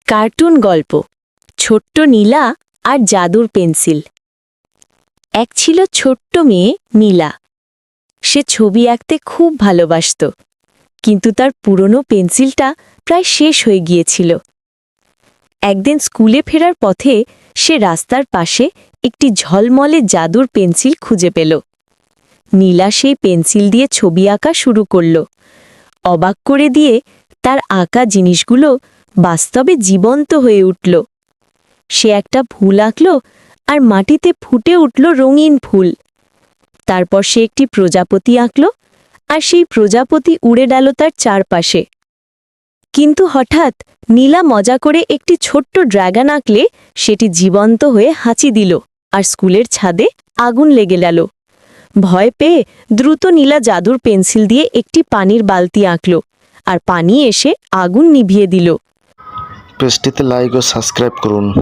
Cartoon গল্প ছোট্ট নীলা আর জাদুর পেন্সিল। এক ছিল ছোট্ট মেয়ে নীলা। সে ছবি আঁকতে খুব ভালোবাসত, কিন্তু তার পুরনো পেন্সিলটা প্রায় শেষ হয়ে গিয়েছিল। একদিন স্কুলে ফেরার পথে সে রাস্তার পাশে একটি ঝলমলে জাদুর পেন্সিল খুঁজে পেল। নীলা সেই পেন্সিল দিয়ে ছবি আঁকা শুরু করল। অবাক করে দিয়ে তার আঁকা জিনিসগুলো বাস্তবে জীবন্ত হয়ে উঠল। সে একটা ফুল আঁকল আর মাটিতে ফুটে উঠল রঙিন ফুল। তারপর সে একটি প্রজাপতি আঁকল আর সেই প্রজাপতি উড়ে গেল তার চারপাশে। কিন্তু হঠাৎ নীলা মজা করে একটি ছোট্ট ড্রাগন আঁকলে সেটি জীবন্ত হয়ে হাঁচি দিল আর স্কুলের ছাদে আগুন লেগে গেল। ভয় পেয়ে দ্রুত নীলা জাদুর পেন্সিল দিয়ে একটি পানির বালতি আঁকল আর পানি এসে আগুন নিভিয়ে দিল। পেজটিতে লাইক ও সাবস্ক্রাইব করুন।